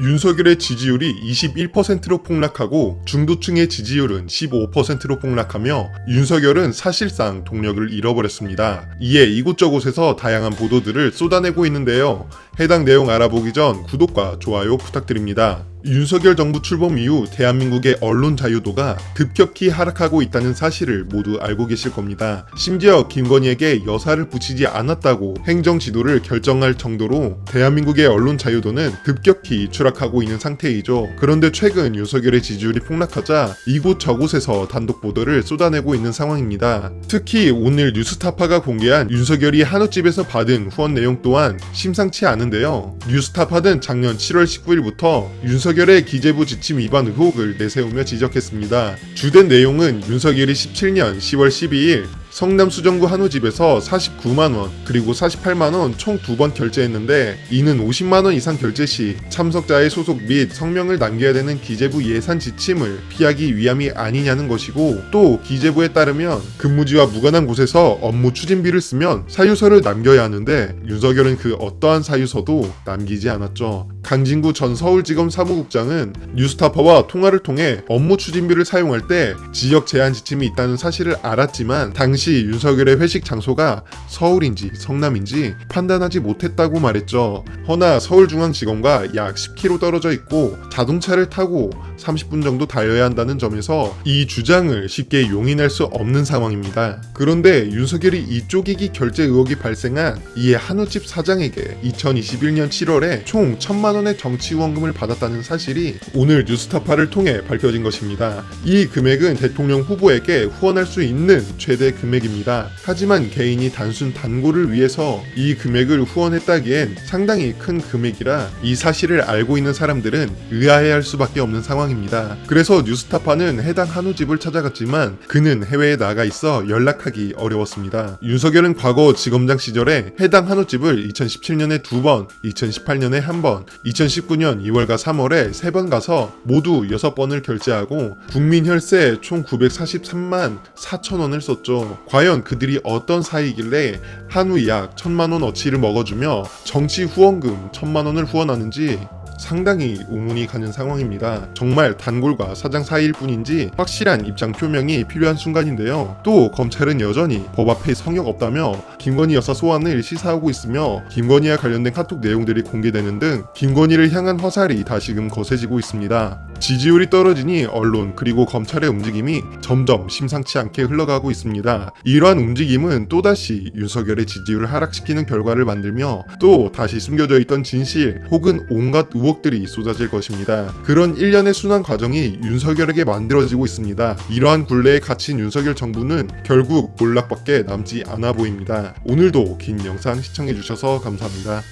윤석열의 지지율이 21%로 폭락하고 중도층의 지지율은 15%로 폭락하며 윤석열은 사실상 동력을 잃어버렸습니다. 이에 이곳저곳에서 다양한 보도들을 쏟아내고 있는데요. 해당 내용 알아보기 전 구독과 좋아요 부탁드립니다. 윤석열 정부 출범 이후 대한민국의 언론 자유도가 급격히 하락하고 있다는 사실을 모두 알고 계실 겁니다. 심지어 김건희에게 여사를 붙이지 않았다고 행정 지도를 결정할 정도로 대한민국의 언론 자유도는 급격히 추락하고 있는 상태이죠. 그런데 최근 윤석열의 지지율이 폭락하자 이곳저곳에서 단독 보도를 쏟아내고 있는 상황입니다. 특히 오늘 뉴스타파가 공개한 윤석열이 한우집에서 받은 후원 내용 또한 심상치 않은데요. 뉴스타파는 작년 7월 19일부터 윤석열의 기재부 지침 위반 의혹을 내세우며 지적했습니다. 주된 내용은 윤석열이 17년 10월 12일 성남 수정구 한우집에서 49만원 그리고 48만원 총 2번 결제했는데 이는 50만원 이상 결제 시 참석자의 소속 및 성명을 남겨야 되는 기재부 예산 지침을 피하기 위함이 아니냐는 것이고, 또 기재부에 따르면 근무지와 무관한 곳에서 업무 추진비를 쓰면 사유서를 남겨야 하는데 윤석열은 그 어떠한 사유서도 남기지 않았죠. 강진구 전 서울지검 사무국장은 뉴스타파와 통화를 통해 업무 추진비를 사용할 때 지역 제한 지침이 있다는 사실을 알았지만 당시 윤석열의 회식 장소가 서울인지 성남인지 판단하지 못했다고 말했죠. 허나 서울중앙지검과 약 10km 떨어져 있고 자동차를 타고 30분 정도 달려야 한다는 점에서 이 주장을 쉽게 용인할 수 없는 상황입니다. 그런데 윤석열이 이쪽이기 결제 의혹이 발생한 이에 한우집 사장에게 2021년 7월에 총 1,000만원의 정치 후원금을 받았다는 사실이 오늘 뉴스타파를 통해 밝혀진 것입니다. 이 금액은 대통령 후보에게 후원할 수 있는 최대 금액입니다. 하지만 개인이 단순 단골을 위해서 이 금액을 후원했다기엔 상당히 큰 금액이라 이 사실을 알고 있는 사람들은 의아해할 수밖에 없는 상황입니다. 그래서 뉴스타파는 해당 한우집을 찾아갔지만 그는 해외에 나가 있어 연락하기 어려웠습니다. 윤석열은 과거 지검장 시절에 해당 한우집을 2017년에 2번, 2018년에 1번, 2019년 2월과 3월에 3번 가서 모두 6번을 결제하고 국민 혈세 총 943만 4천원을 썼죠. 과연 그들이 어떤 사이길래 한우 약 1,000만원어치를 먹어주며 정치 후원금 1,000만원을 후원하는지 상당히 의문이 가는 상황입니다. 정말 단골과 사장 사이일 뿐인지 확실한 입장 표명이 필요한 순간인데요. 또 검찰은 여전히 법 앞에 성역 없다며 김건희 여사 소환을 시사하고 있으며 김건희와 관련된 카톡 내용들이 공개되는 등 김건희를 향한 화살이 다시금 거세지고 있습니다. 지지율이 떨어지니 언론 그리고 검찰의 움직임이 점점 심상치 않게 흘러가고 있습니다. 이러한 움직임은 또다시 윤석열의 지지율을 하락시키는 결과를 만들며 또 다시 숨겨져 있던 진실 혹은 온갖 의혹들이 쏟아질 것입니다. 그런 일련의 순환 과정이 윤석열에게 만들어지고 있습니다. 이러한 굴레에 갇힌 윤석열 정부는 결국 몰락밖에 남지 않아 보입니다. 오늘도 긴 영상 시청해주셔서 감사합니다.